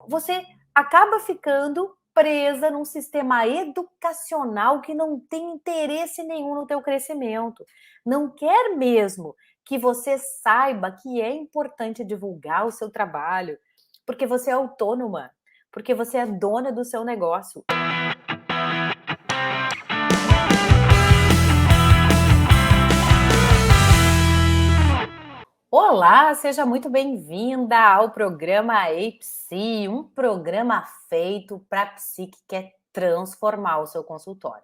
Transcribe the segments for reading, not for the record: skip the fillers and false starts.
você acaba ficando presa num sistema educacional que não tem interesse nenhum no teu crescimento. Não quer mesmo que você saiba que é importante divulgar o seu trabalho, porque você é autônoma, porque você é dona do seu negócio. Olá, seja muito bem-vinda ao programa Ei Psi, um programa feito para psi que quer transformar o seu consultório,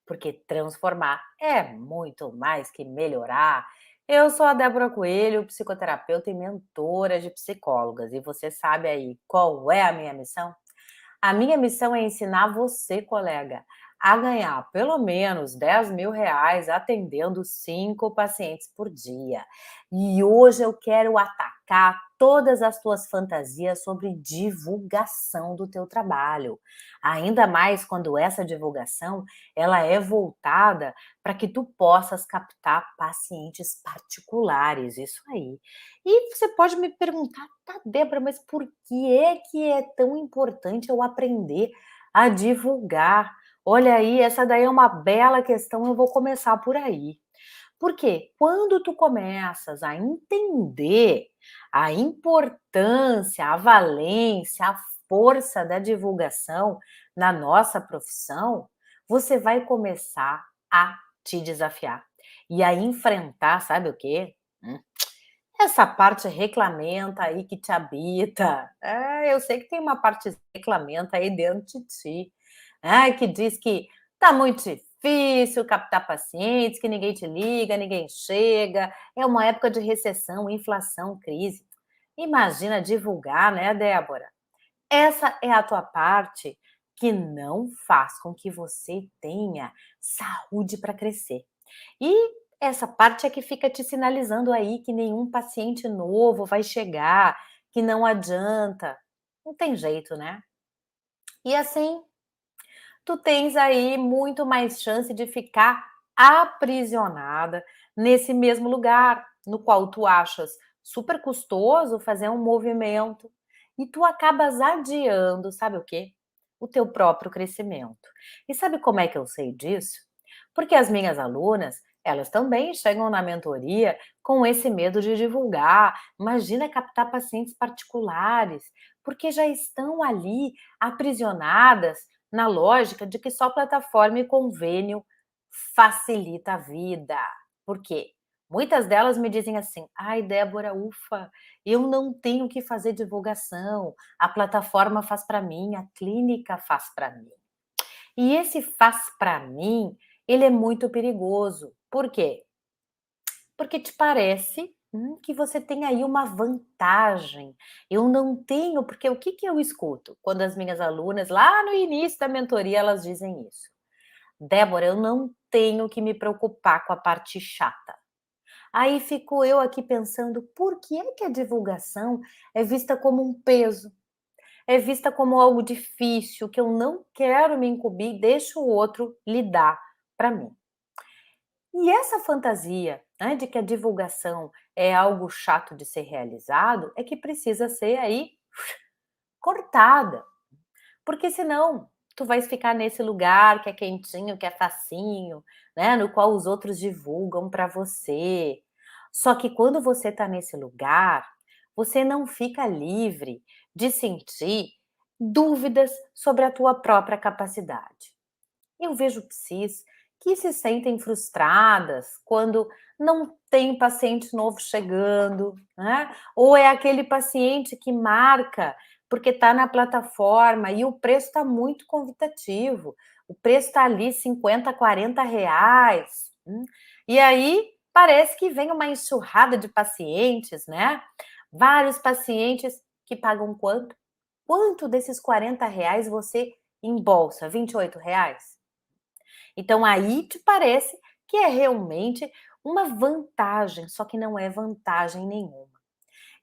porque transformar é muito mais que melhorar. Eu sou a Débora Coelho, psicoterapeuta e mentora de psicólogas, e você sabe aí qual é a minha missão? A minha missão é ensinar você, colega, a ganhar pelo menos R$ 10.000 atendendo 5 pacientes por dia. E hoje eu quero atacar todas as tuas fantasias sobre divulgação do teu trabalho. Ainda mais quando essa divulgação ela é voltada para que tu possas captar pacientes particulares, isso aí. E você pode me perguntar: "Tá, Débora, mas por que é tão importante eu aprender a divulgar?" Olha aí, essa daí é uma bela questão, eu vou começar por aí. Porque quando tu começas a entender a importância, a valência, a força da divulgação na nossa profissão, você vai começar a te desafiar e a enfrentar, sabe o quê? Essa parte reclamenta aí que te habita. Eu sei que tem uma parte reclamenta aí dentro de ti, que diz que tá muito difícil captar pacientes, que ninguém te liga, ninguém chega, é uma época de recessão, inflação, crise. Imagina divulgar, né, Débora? Essa é a tua parte que não faz com que você tenha saúde para crescer. E essa parte é que fica te sinalizando aí que nenhum paciente novo vai chegar, que não adianta. Não tem jeito, né? E assim, tu tens aí muito mais chance de ficar aprisionada nesse mesmo lugar, no qual tu achas super custoso fazer um movimento e tu acabas adiando, sabe o quê? O teu próprio crescimento. E sabe como é que eu sei disso? Porque as minhas alunas, elas também chegam na mentoria com esse medo de divulgar. Imagina captar pacientes particulares, porque já estão ali aprisionadas na lógica de que só plataforma e convênio facilita a vida. Por quê? Muitas delas me dizem assim: "Ai, Débora, ufa, eu não tenho que fazer divulgação, a plataforma faz para mim, a clínica faz para mim". E esse faz para mim, ele é muito perigoso. Por quê? Porque te parece, que você tem aí uma vantagem. Eu não tenho, porque o que que eu escuto quando as minhas alunas, lá no início da mentoria, elas dizem isso: "Débora, eu não tenho que me preocupar com a parte chata". Aí fico eu aqui pensando, por que é que a divulgação é vista como um peso? É vista como algo difícil, que eu não quero me incumbir, deixa o outro lidar para mim. E essa fantasia, né, de que a divulgação é algo chato de ser realizado, é que precisa ser aí cortada, porque senão tu vais ficar nesse lugar que é quentinho, que é facinho, né, no qual os outros divulgam para você. Só que quando você está nesse lugar, você não fica livre de sentir dúvidas sobre a tua própria capacidade. Eu vejo psis que se sentem frustradas quando não tem paciente novo chegando, né? Ou é aquele paciente que marca porque está na plataforma e o preço está muito convidativo. O preço está ali 50, R$ 40. E aí parece que vem uma enxurrada de pacientes, né? Vários pacientes que pagam quanto? Quanto desses R$ 40 você embolsa? R$ 28? Então aí te parece que é realmente uma vantagem, só que não é vantagem nenhuma.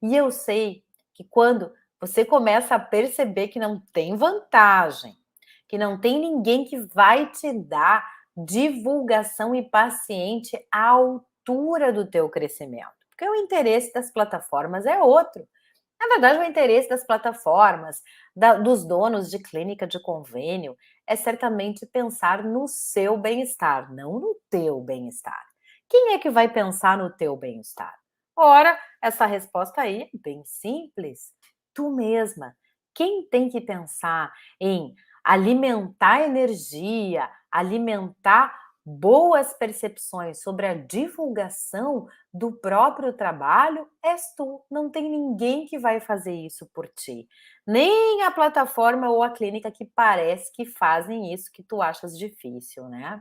E eu sei que quando você começa a perceber que não tem vantagem, que não tem ninguém que vai te dar divulgação e paciente à altura do teu crescimento, porque o interesse das plataformas é outro. Na verdade, o interesse das plataformas, dos donos de clínica de convênio, é certamente pensar no seu bem-estar, não no teu bem-estar. Quem é que vai pensar no teu bem-estar? Ora, essa resposta aí é bem simples. Tu mesma. Quem tem que pensar em alimentar energia, alimentar boas percepções sobre a divulgação do próprio trabalho és tu, não tem ninguém que vai fazer isso por ti. Nem a plataforma ou a clínica que parece que fazem isso que tu achas difícil, né?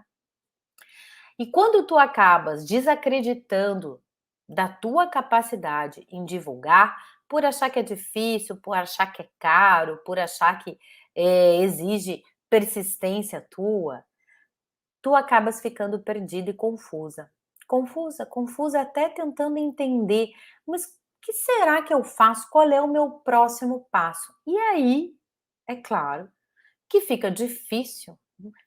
E quando tu acabas desacreditando da tua capacidade em divulgar, por achar que é difícil, por achar que é caro, por achar que exige persistência tua, tu acabas ficando perdida e confusa. Confusa, confusa até tentando entender, mas o que será que eu faço? Qual é o meu próximo passo? E aí, é claro, que fica difícil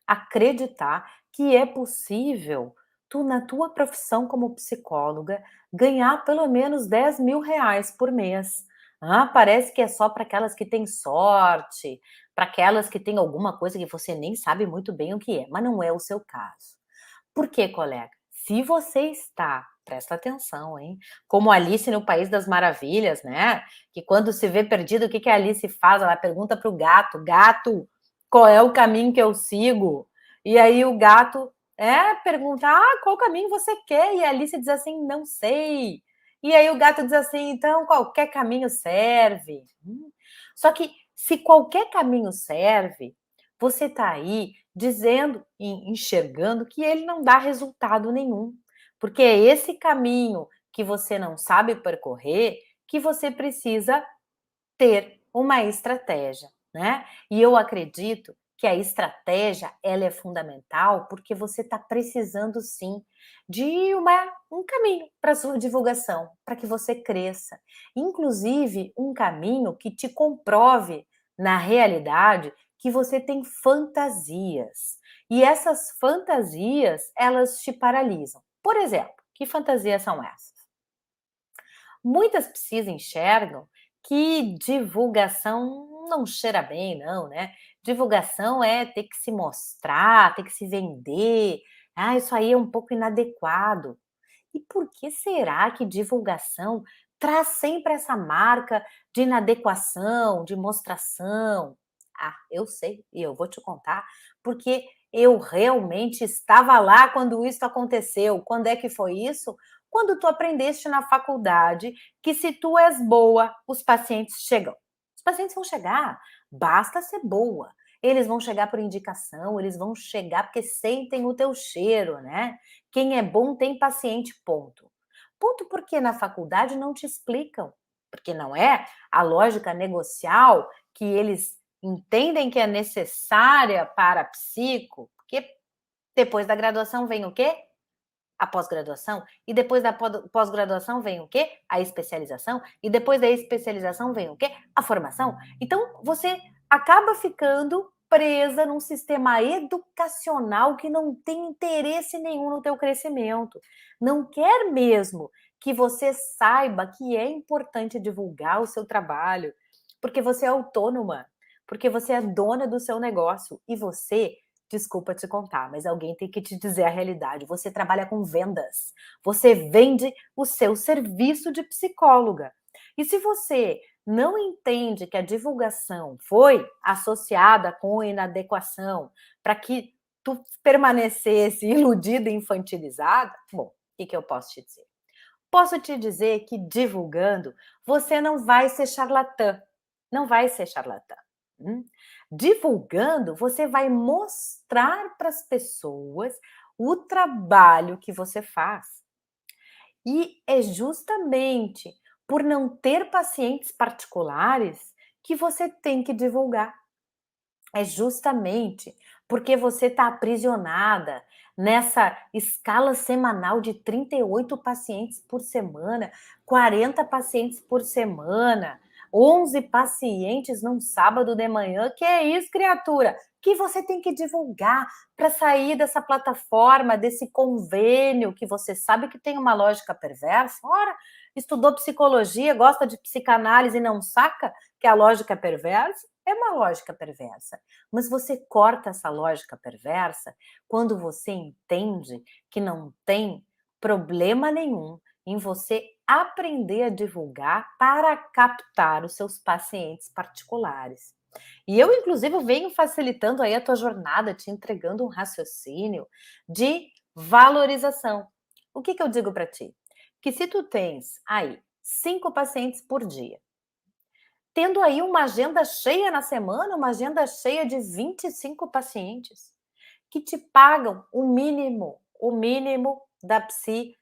acreditar que é possível tu, na tua profissão como psicóloga, ganhar pelo menos R$ 10.000 por mês. Ah, parece que é só para aquelas que têm sorte, para aquelas que têm alguma coisa que você nem sabe muito bem o que é, mas não é o seu caso. Por quê, colega? Se você está, presta atenção, hein? Como Alice no País das Maravilhas, né? Que quando se vê perdido, o que que a Alice faz? Ela pergunta para o gato: gato, qual é o caminho que eu sigo? E aí o gato pergunta: ah, qual caminho você quer? E a Alice diz assim: não sei. E aí o gato diz assim: então qualquer caminho serve. Só que se qualquer caminho serve, você está aí dizendo e enxergando que ele não dá resultado nenhum, porque é esse caminho que você não sabe percorrer que você precisa ter uma estratégia, né? E eu acredito que a estratégia ela é fundamental porque você está precisando sim de um caminho para sua divulgação, para que você cresça. Inclusive um caminho que te comprove na realidade que você tem fantasias. E essas fantasias, elas te paralisam. Por exemplo, que fantasias são essas? Muitas psis enxergam que divulgação não cheira bem, não, né? Divulgação é ter que se mostrar, ter que se vender. Ah, isso aí é um pouco inadequado. E por que será que divulgação traz sempre essa marca de inadequação, de mostração? Ah, eu sei, e eu vou te contar, porque eu realmente estava lá quando isso aconteceu. Quando é que foi isso? Quando tu aprendeste na faculdade que se tu és boa, os pacientes chegam. Os pacientes vão chegar, basta ser boa. Eles vão chegar por indicação, eles vão chegar porque sentem o teu cheiro, né? Quem é bom tem paciente, ponto. Ponto porque na faculdade não te explicam, porque não é a lógica negocial que eles entendem que é necessária para a psico, porque depois da graduação vem o quê? A pós-graduação, e depois da pós-graduação vem o quê? A especialização, e depois da especialização vem o quê? A formação. Então, você acaba ficando presa num sistema educacional que não tem interesse nenhum no teu crescimento. Não quer mesmo que você saiba que é importante divulgar o seu trabalho, porque você é autônoma, porque você é dona do seu negócio e você, desculpa te contar, mas alguém tem que te dizer a realidade. Você trabalha com vendas. Você vende o seu serviço de psicóloga. E se você não entende que a divulgação foi associada com inadequação para que tu permanecesse iludida e infantilizada, bom, o que, que eu posso te dizer? Posso te dizer que divulgando, você não vai ser charlatã. Não vai ser charlatã. Hum? Divulgando, você vai mostrar para as pessoas o trabalho que você faz. E é justamente por não ter pacientes particulares que você tem que divulgar. É justamente porque você está aprisionada nessa escala semanal de 38 pacientes por semana, 40 pacientes por semana, 11 pacientes num sábado de manhã. Que é isso, criatura? Que você tem que divulgar para sair dessa plataforma, desse convênio que você sabe que tem uma lógica perversa. Ora, estudou psicologia, gosta de psicanálise e não saca que a lógica é perversa? É uma lógica perversa. Mas você corta essa lógica perversa quando você entende que não tem problema nenhum em você aprender a divulgar para captar os seus pacientes particulares. E eu, inclusive, venho facilitando aí a tua jornada, te entregando um raciocínio de valorização. O que eu digo para ti? Que se tu tens aí 5 pacientes por dia, tendo aí uma agenda cheia na semana, uma agenda cheia de 25 pacientes, que te pagam o mínimo da psi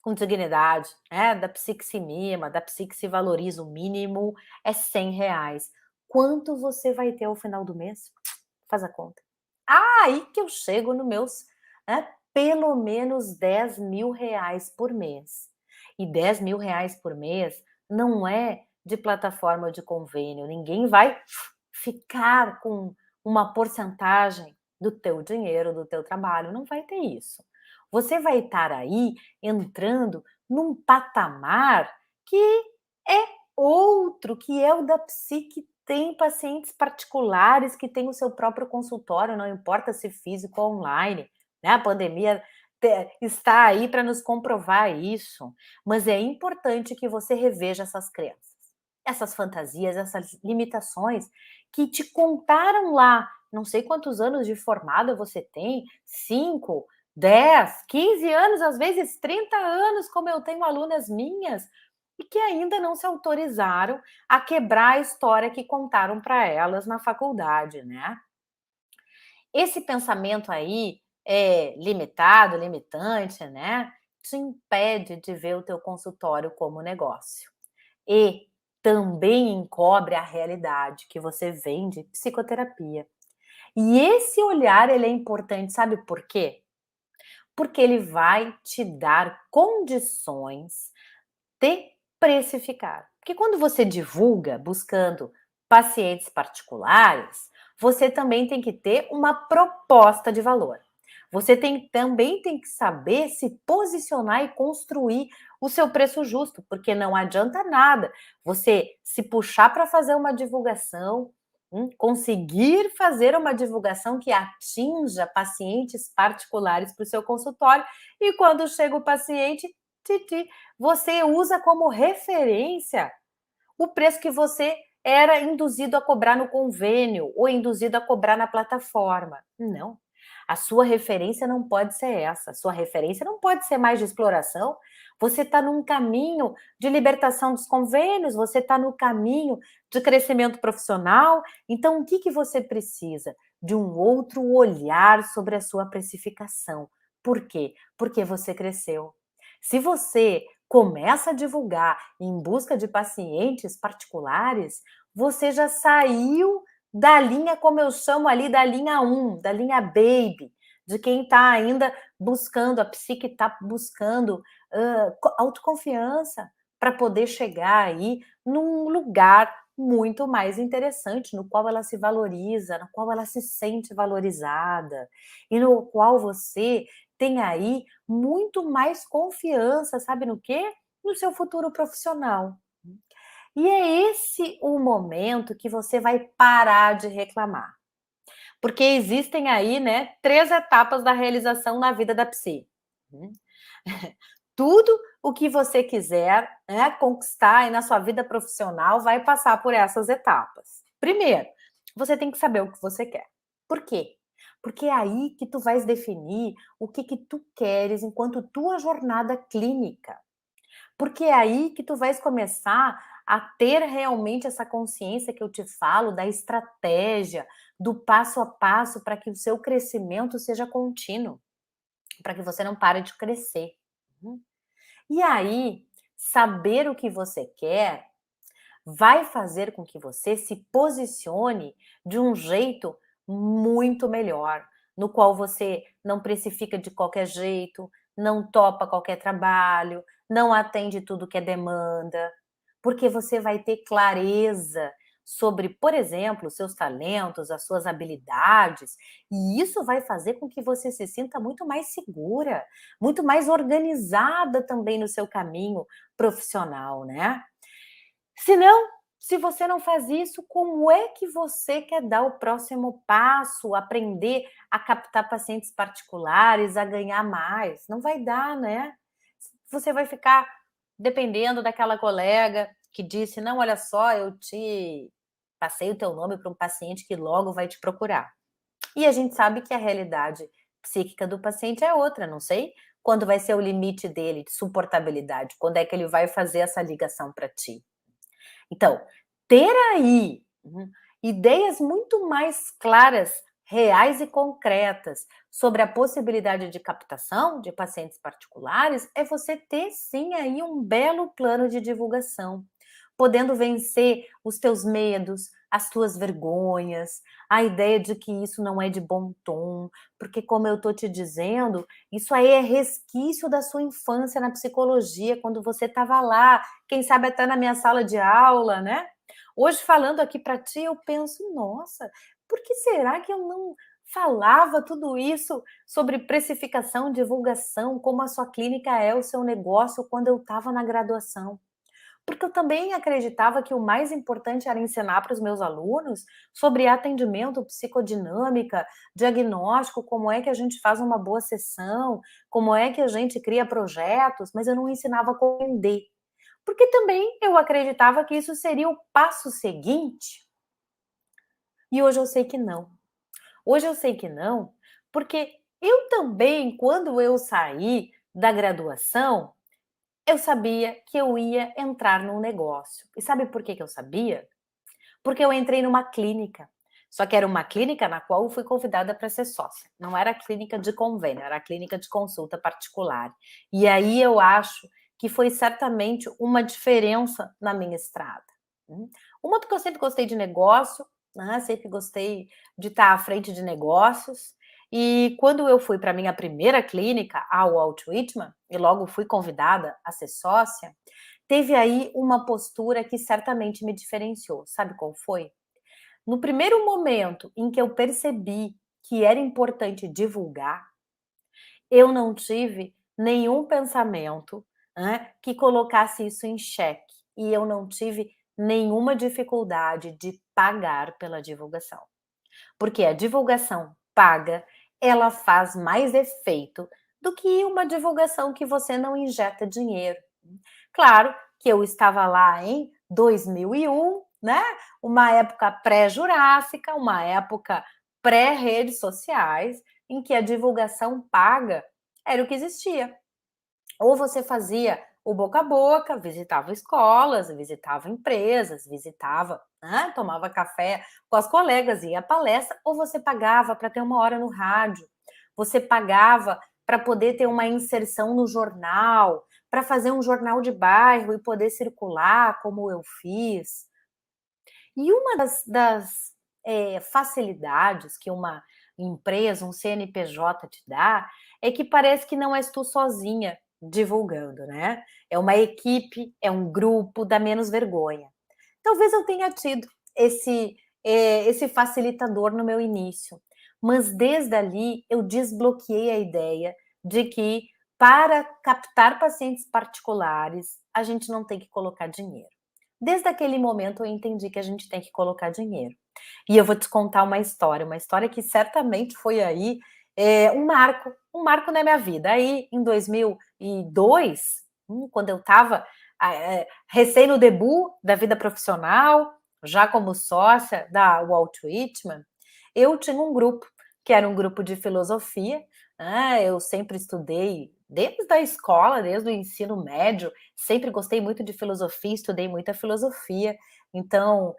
com dignidade, né, da psi que se mima, da psi que se valoriza, o mínimo é R$ 100. Quanto você vai ter ao final do mês? Faz a conta. Aí que eu chego no meus, né, pelo menos R$ 10.000 por mês. E R$ 10.000 por mês não é de plataforma de convênio, ninguém vai ficar com uma porcentagem do teu dinheiro, do teu trabalho, não vai ter isso. Você vai estar aí entrando num patamar que é outro, que é o da psi que tem pacientes particulares, que tem o seu próprio consultório, não importa se físico ou online, né, a pandemia está aí para nos comprovar isso, mas é importante que você reveja essas crenças, essas fantasias, essas limitações que te contaram lá, não sei quantos anos de formada você tem, 5, 10, 15 anos, às vezes 30 anos, como eu tenho alunas minhas, e que ainda não se autorizaram a quebrar a história que contaram para elas na faculdade, né. Esse pensamento aí, limitado, limitante, né, te impede de ver o teu consultório como negócio. E também encobre a realidade que você vende psicoterapia. E esse olhar ele é importante, sabe por quê? Porque ele vai te dar condições de precificar. Porque quando você divulga buscando pacientes particulares, você também tem que ter uma proposta de valor. Você também tem que saber se posicionar e construir o seu preço justo, porque não adianta nada você se puxar para fazer uma divulgação, conseguir fazer uma divulgação que atinja pacientes particulares para o seu consultório, e quando chega o paciente, titi, você usa como referência o preço que você era induzido a cobrar no convênio ou induzido a cobrar na plataforma. Não. A sua referência não pode ser essa. A sua referência não pode ser mais de exploração. Você está num caminho de libertação dos convênios, você está no caminho de crescimento profissional. Então, o que você precisa? De um outro olhar sobre a sua precificação. Por quê? Porque você cresceu. Se você começa a divulgar em busca de pacientes particulares, você já saiu da linha, como eu chamo ali, da linha 1, da linha baby, de quem está ainda buscando, a psique está buscando autoconfiança para poder chegar aí num lugar muito mais interessante, no qual ela se valoriza, no qual ela se sente valorizada, e no qual você tem aí muito mais confiança, sabe no quê? No seu futuro profissional. E é esse o momento que você vai parar de reclamar. Porque existem aí, né, 3 etapas da realização na vida da psi. Tudo o que você quiser, né, conquistar aí na sua vida profissional vai passar por essas etapas. Primeiro, você tem que saber o que você quer. Por quê? Porque é aí que tu vais definir o que tu queres enquanto tua jornada clínica. Porque é aí que tu vais começar a ter realmente essa consciência que eu te falo da estratégia, do passo a passo para que o seu crescimento seja contínuo, para que você não pare de crescer. Uhum. E aí, saber o que você quer vai fazer com que você se posicione de um jeito muito melhor, no qual você não precifica de qualquer jeito, não topa qualquer trabalho, não atende tudo que é demanda, porque você vai ter clareza sobre, por exemplo, os seus talentos, as suas habilidades, e isso vai fazer com que você se sinta muito mais segura, muito mais organizada também no seu caminho profissional, né. Se não, se você não faz isso, como é que você quer dar o próximo passo, aprender a captar pacientes particulares, a ganhar mais? Não vai dar, né. Você vai ficar dependendo daquela colega que disse: "Não, olha só, eu te passei o teu nome para um paciente que logo vai te procurar". E a gente sabe que a realidade psíquica do paciente é outra, não sei quando vai ser o limite dele de suportabilidade, quando é que ele vai fazer essa ligação para ti. Então, ter aí, ideias muito mais claras, reais e concretas sobre a possibilidade de captação de pacientes particulares, é você ter sim aí um belo plano de divulgação, podendo vencer os teus medos, as tuas vergonhas, a ideia de que isso não é de bom tom, porque como eu estou te dizendo, isso aí é resquício da sua infância na psicologia, quando você estava lá, quem sabe até na minha sala de aula, né. Hoje falando aqui para ti eu penso: "Nossa, por que será que eu não falava tudo isso sobre precificação, divulgação, como a sua clínica é o seu negócio quando eu estava na graduação?". Porque eu também acreditava que o mais importante era ensinar para os meus alunos sobre atendimento, psicodinâmica, diagnóstico, como é que a gente faz uma boa sessão, como é que a gente cria projetos, mas eu não ensinava como vender. Porque também eu acreditava que isso seria o passo seguinte, e hoje eu sei que não. Hoje eu sei que não, porque eu também, quando eu saí da graduação, eu sabia que eu ia entrar num negócio. E sabe por que que eu sabia? Porque eu entrei numa clínica. Só que era uma clínica na qual eu fui convidada para ser sócia. Não era clínica de convênio, era clínica de consulta particular. E aí eu acho que foi certamente uma diferença na minha estrada. Hum. Uma porque eu sempre gostei de negócio, né, sempre gostei de estar à frente de negócios, e quando eu fui para minha primeira clínica, a Walt Whitman, e logo fui convidada a ser sócia, teve aí uma postura que certamente me diferenciou. Sabe qual foi? No primeiro momento em que eu percebi que era importante divulgar, eu não tive nenhum pensamento, né, que colocasse isso em xeque, e eu não tive nenhuma dificuldade de pagar pela divulgação. Porque a divulgação paga, ela faz mais efeito do que uma divulgação que você não injeta dinheiro. Claro que eu estava lá em 2001, né, uma época pré-jurássica, uma época pré-redes sociais, em que a divulgação paga era o que existia. Ou você fazia o boca a boca, visitava escolas, visitava empresas, visitava, né, tomava café com as colegas, ia à palestra, ou você pagava para ter uma hora no rádio, você pagava para poder ter uma inserção no jornal, para fazer um jornal de bairro e poder circular, como eu fiz. E uma das facilidades que uma empresa, um CNPJ te dá, é que parece que não és tu sozinha divulgando, né. É uma equipe, é um grupo, dá menos vergonha. Talvez eu tenha tido esse facilitador no meu início, mas desde ali eu desbloqueei a ideia de que para captar pacientes particulares, a gente não tem que colocar dinheiro. Desde aquele momento eu entendi que a gente tem que colocar dinheiro. E eu vou te contar uma história que certamente foi aí, um marco na minha vida. Aí em 2002, quando eu estava, recém no debut da vida profissional, já como sócia da Walt Whitman, eu tinha um grupo, que era um grupo de filosofia, né, eu sempre estudei desde a escola, desde o ensino médio, sempre gostei muito de filosofia, estudei muita filosofia, então,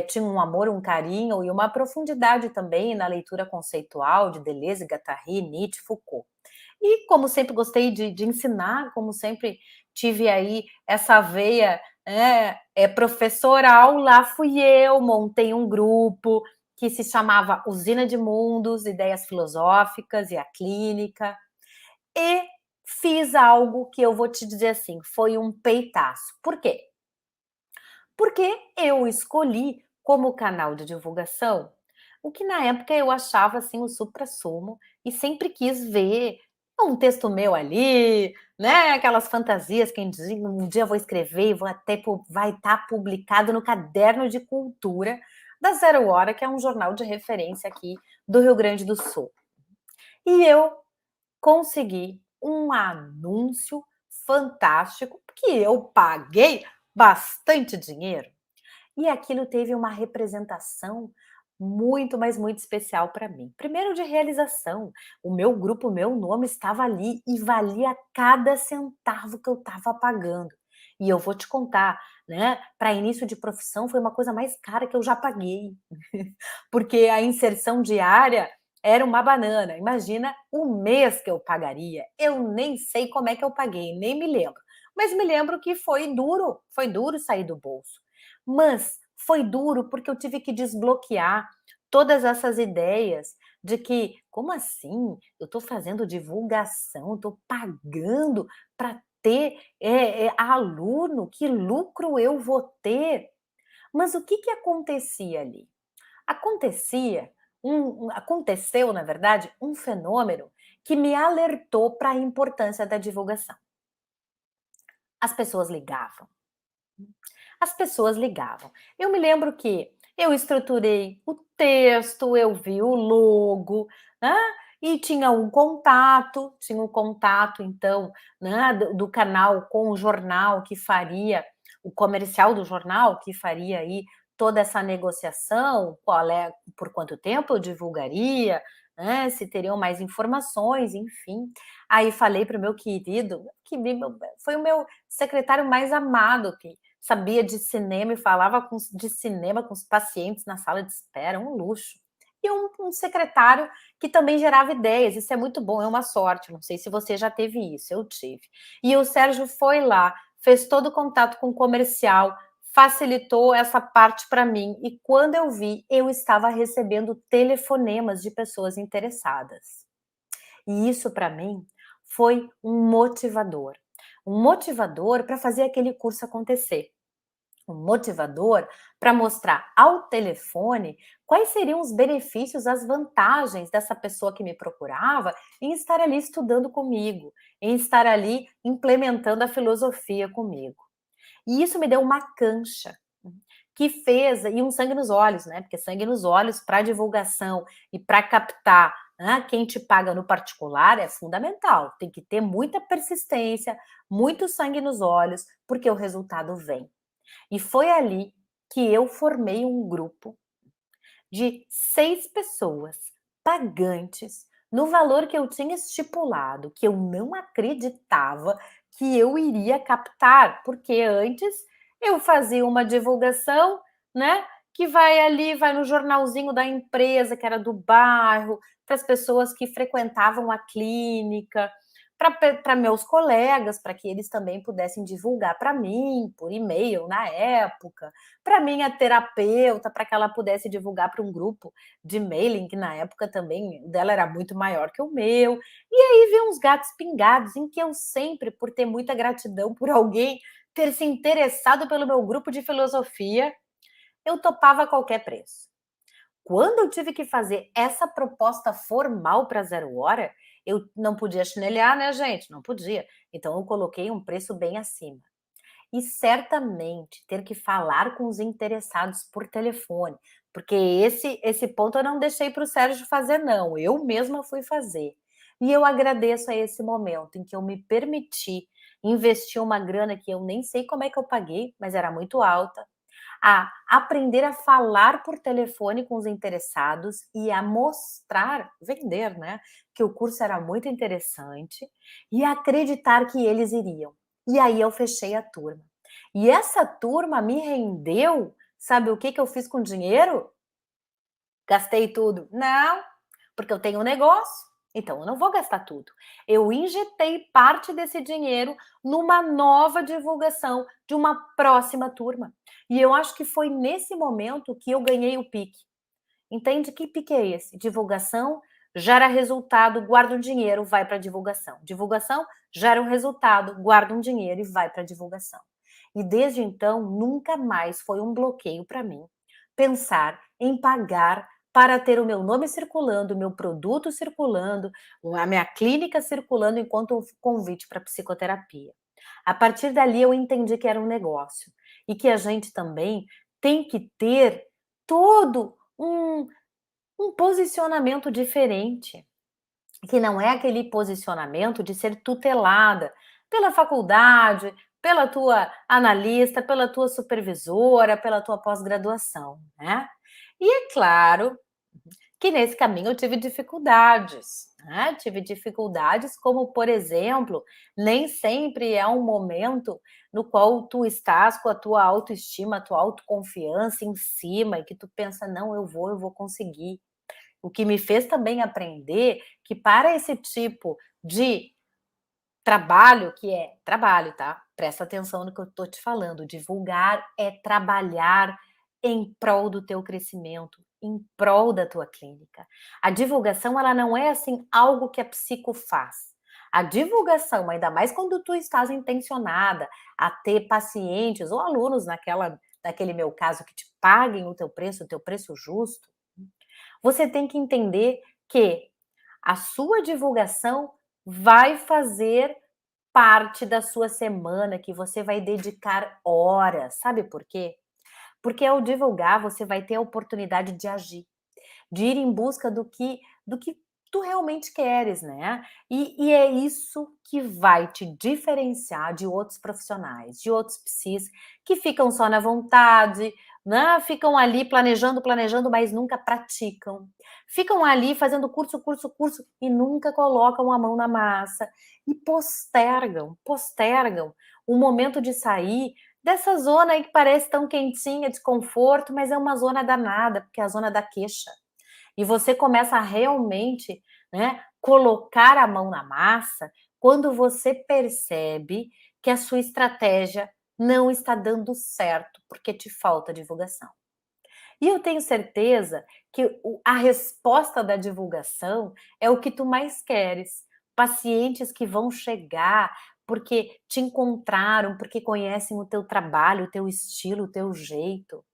tinha um amor, um carinho e uma profundidade também na leitura conceitual de Deleuze, Guattari, Nietzsche, Foucault. E como sempre gostei de ensinar, como sempre tive aí essa veia, professoral, lá fui eu, montei um grupo que se chamava Usina de Mundos, Ideias Filosóficas e a Clínica, e fiz algo que eu vou te dizer assim, foi um peitaço. Por quê? Porque eu escolhi como canal de divulgação, o que na época eu achava assim o suprassumo e sempre quis ver um texto meu ali, né? Aquelas fantasias que dizia, um dia eu vou escrever e vou até vai estar publicado no Caderno de Cultura da Zero Hora, que é um jornal de referência aqui do Rio Grande do Sul. E eu consegui um anúncio fantástico, que eu paguei bastante dinheiro, e aquilo teve uma representação muito, mas muito especial para mim. Primeiro de realização, o meu grupo, o meu nome estava ali e valia cada centavo que eu estava pagando. E eu vou te contar, né, para início de profissão foi uma coisa mais cara que eu já paguei, porque a inserção diária era uma banana. Imagina o mês que eu pagaria. Eu nem sei como é que eu paguei, nem me lembro. Mas me lembro que foi duro sair do bolso. Mas foi duro porque eu tive que desbloquear todas essas ideias de que, como assim? Eu estou fazendo divulgação, estou pagando para ter aluno, que lucro eu vou ter? Mas o que que acontecia ali? Acontecia aconteceu, na verdade, um fenômeno que me alertou para a importância da divulgação. As pessoas ligavam. As pessoas ligavam. Eu me lembro que eu estruturei o texto, eu vi o logo, né, e tinha um contato então, né, do canal com o jornal que faria o comercial do jornal que faria aí toda essa negociação, por quanto tempo eu divulgaria, né, se teriam mais informações, enfim. Aí falei para o meu querido, foi o meu secretário mais amado, que sabia de cinema e falava de cinema com os pacientes na sala de espera, um luxo. E um secretário que também gerava ideias, isso é muito bom, é uma sorte, não sei se você já teve isso, eu tive. E o Sérgio foi lá, fez todo o contato com o comercial, facilitou essa parte para mim, e quando eu vi, eu estava recebendo telefonemas de pessoas interessadas. E isso para mim foi um motivador para fazer aquele curso acontecer, um motivador para mostrar ao telefone quais seriam os benefícios, as vantagens dessa pessoa que me procurava em estar ali estudando comigo, em estar ali implementando a filosofia comigo. E isso me deu uma cancha que fez e um sangue nos olhos, né? Porque sangue nos olhos para divulgação e para captar, né, quem te paga no particular é fundamental. Tem que ter muita persistência, muito sangue nos olhos, porque o resultado vem. E foi ali que eu formei um grupo de 6 pessoas pagantes no valor que eu tinha estipulado, que eu não acreditava que eu iria captar, porque antes eu fazia uma divulgação, né, que vai ali, vai no jornalzinho da empresa, que era do bairro, para as pessoas que frequentavam a clínica, para meus colegas, para que eles também pudessem divulgar para mim, por e-mail na época, para minha terapeuta, para que ela pudesse divulgar para um grupo de mailing, que na época também dela era muito maior que o meu. E aí veio uns gatos pingados, em que eu sempre, por ter muita gratidão por alguém ter se interessado pelo meu grupo de filosofia, eu topava qualquer preço. Quando eu tive que fazer essa proposta formal para Zero Hora, eu não podia chinelhar, né, gente? Não podia. Então eu coloquei um preço bem acima. E certamente ter que falar com os interessados por telefone, porque esse ponto eu não deixei para o Sérgio fazer não, eu mesma fui fazer. E eu agradeço a esse momento em que eu me permiti investir uma grana que eu nem sei como é que eu paguei, mas era muito alta, a aprender a falar por telefone com os interessados e a mostrar, vender, né, que o curso era muito interessante e acreditar que eles iriam. E aí eu fechei a turma. E essa turma me rendeu, sabe o que que eu fiz com o dinheiro? Gastei tudo? Não, porque eu tenho um negócio, então eu não vou gastar tudo. Eu injetei parte desse dinheiro numa nova divulgação de uma próxima turma. E eu acho que foi nesse momento que eu ganhei o pique. Entende que pique é esse? Divulgação gera resultado, guarda um dinheiro, vai para divulgação. Divulgação gera um resultado, guarda um dinheiro e vai para divulgação. E desde então nunca mais foi um bloqueio para mim pensar em pagar para ter o meu nome circulando, o meu produto circulando, a minha clínica circulando enquanto convite para psicoterapia. A partir dali eu entendi que era um negócio e que a gente também tem que ter todo um posicionamento diferente, que não é aquele posicionamento de ser tutelada pela faculdade, pela tua analista, pela tua supervisora, pela tua pós-graduação, né. E é claro que nesse caminho eu tive dificuldades, né, tive dificuldades como, por exemplo, nem sempre é um momento no qual tu estás com a tua autoestima, a tua autoconfiança em cima e que tu pensa: "Não, eu vou conseguir". O que me fez também aprender que para esse tipo de trabalho, que é trabalho, tá? Presta atenção no que eu estou te falando. Divulgar é trabalhar em prol do teu crescimento, em prol da tua clínica. A divulgação, ela não é assim algo que a psico faz. A divulgação, ainda mais quando tu estás intencionada a ter pacientes ou alunos naquele meu caso que te paguem o teu preço justo, você tem que entender que a sua divulgação vai fazer parte da sua semana, que você vai dedicar horas. Sabe por quê? Porque ao divulgar, você vai ter a oportunidade de agir, de ir em busca do que tu realmente queres, né. E é isso que vai te diferenciar de outros profissionais, de outros psis, que ficam só na vontade, né, ficam ali planejando, planejando, mas nunca praticam. Ficam ali fazendo curso, curso, curso e nunca colocam a mão na massa. E postergam, postergam o momento de sair dessa zona aí que parece tão quentinha, de conforto, mas é uma zona danada, porque é a zona da queixa. E você começa a realmente, né, colocar a mão na massa quando você percebe que a sua estratégia não está dando certo, porque te falta divulgação. E eu tenho certeza que a resposta da divulgação é o que tu mais queres. Pacientes que vão chegar porque te encontraram, porque conhecem o teu trabalho, o teu estilo, o teu jeito.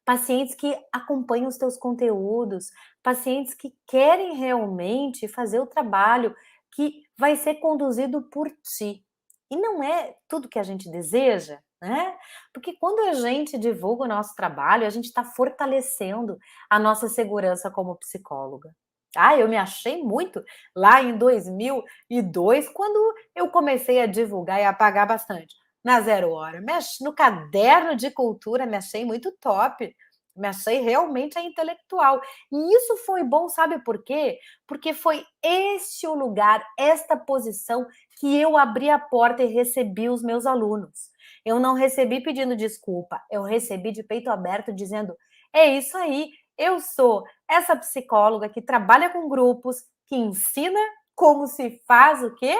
Pacientes que acompanham os teus conteúdos, pacientes que querem realmente fazer o trabalho que vai ser conduzido por ti. E não é tudo que a gente deseja, né? Porque quando a gente divulga o nosso trabalho, a gente está fortalecendo a nossa segurança como psicóloga. Ah, eu me achei muito lá em 2002, quando eu comecei a divulgar e a pagar bastante na Zero Hora. No caderno de cultura, me achei muito top. Me achei realmente a intelectual. E isso foi bom, sabe por quê? Porque foi este o lugar, esta posição que eu abri a porta e recebi os meus alunos. Eu não recebi pedindo desculpa, eu recebi de peito aberto dizendo: "É isso aí, eu sou essa psicóloga que trabalha com grupos, que ensina como se faz o quê?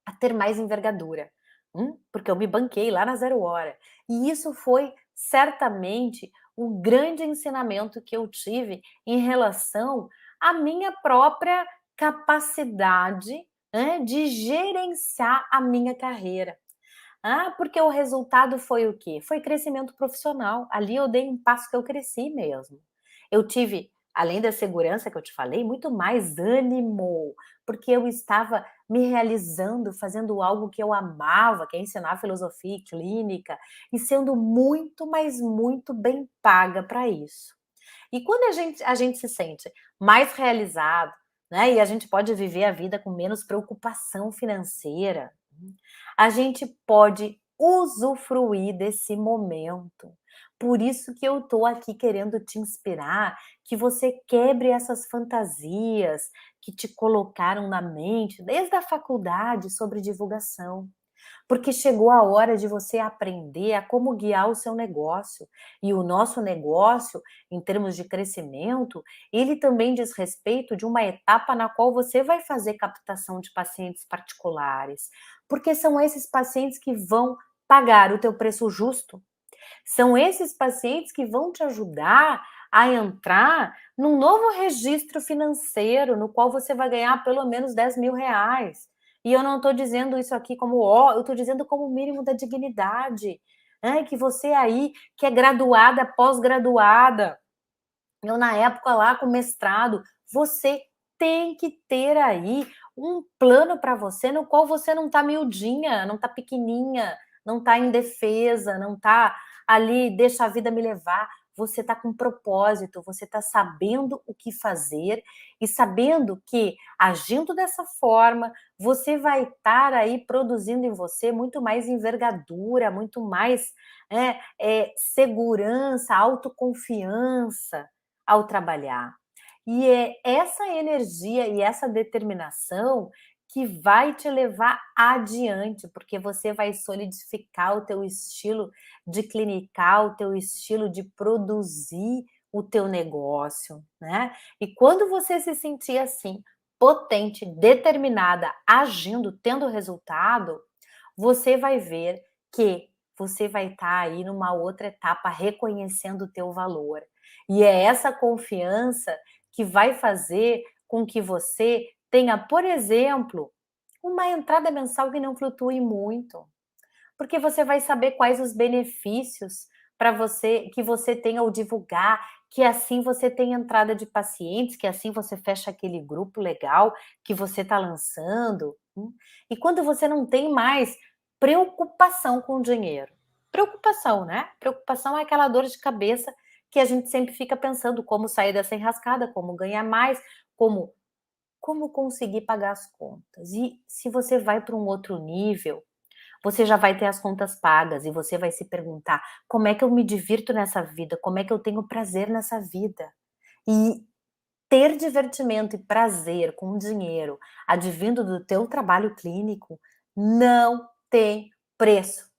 A ter mais envergadura". Porque eu me banquei lá na Zero Hora. E isso foi certamente o grande ensinamento que eu tive em relação à minha própria capacidade, né, de gerenciar a minha carreira. Ah, porque o resultado foi o quê? Foi crescimento profissional. Ali eu dei um passo que eu cresci mesmo. Eu tive, além da segurança que eu te falei, muito mais ânimo, porque eu estava me realizando, fazendo algo que eu amava, que é ensinar filosofia e clínica, e sendo muito, mas muito bem paga para isso. E quando a gente se sente mais realizado, né, e a gente pode viver a vida com menos preocupação financeira, a gente pode usufruir desse momento. Por isso que eu estou aqui querendo te inspirar, que você quebre essas fantasias que te colocaram na mente desde a faculdade sobre divulgação. Porque chegou a hora de você aprender a como guiar o seu negócio. E o nosso negócio, em termos de crescimento, ele também diz respeito de uma etapa na qual você vai fazer captação de pacientes particulares, porque são esses pacientes que vão pagar o teu preço justo. São esses pacientes que vão te ajudar a entrar num novo registro financeiro, no qual você vai ganhar pelo menos R$ 10.000. E eu não estou dizendo isso aqui como ó, eu estou dizendo como mínimo da dignidade. que você aí que é graduada, pós-graduada, eu na época lá com mestrado, você tem que ter aí um plano para você no qual você não tá miudinha, não tá pequenininha, não tá indefesa, não tá ali, deixa a vida me levar. Você tá com propósito, você tá sabendo o que fazer e sabendo que agindo dessa forma, você vai estar aí produzindo em você muito mais envergadura, muito mais segurança, autoconfiança ao trabalhar. E é essa energia e essa determinação que vai te levar adiante, porque você vai solidificar o teu estilo de clinicar, o teu estilo de produzir o teu negócio, né? E quando você se sentir assim, potente, determinada, agindo, tendo resultado, você vai ver que você vai estar aí numa outra etapa reconhecendo o teu valor. E é essa confiança que vai fazer com que você tenha, por exemplo, uma entrada mensal que não flutue muito, porque você vai saber quais os benefícios para você que você tem ao divulgar, que assim você tem entrada de pacientes, que assim você fecha aquele grupo legal que você está lançando. E quando você não tem mais preocupação com o dinheiro. Preocupação, né? Preocupação é aquela dor de cabeça que a gente sempre fica pensando como sair dessa enrascada, como ganhar mais, como conseguir pagar as contas. E se você vai para um outro nível, você já vai ter as contas pagas e você vai se perguntar: "Como é que eu me divirto nessa vida? Como é que eu tenho prazer nessa vida?". E ter divertimento e prazer com o dinheiro advindo do teu trabalho clínico não tem preço.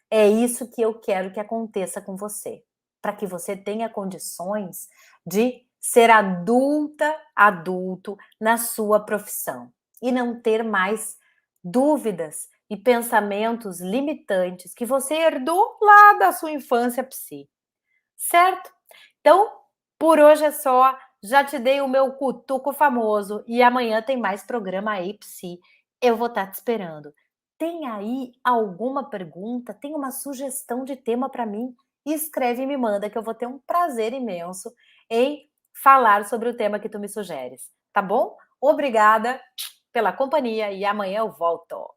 É isso que eu quero que aconteça com você, para que você tenha condições de ser adulta, adulto na sua profissão e não ter mais dúvidas e pensamentos limitantes que você herdou lá da sua infância psi, certo? Então, por hoje é só, já te dei o meu cutuco famoso e amanhã tem mais programa aí psi. Eu vou estar te esperando. Tem aí alguma pergunta? Tem uma sugestão de tema para mim? Escreve e me manda que eu vou ter um prazer imenso em falar sobre o tema que tu me sugeres, tá bom? Obrigada pela companhia e amanhã eu volto.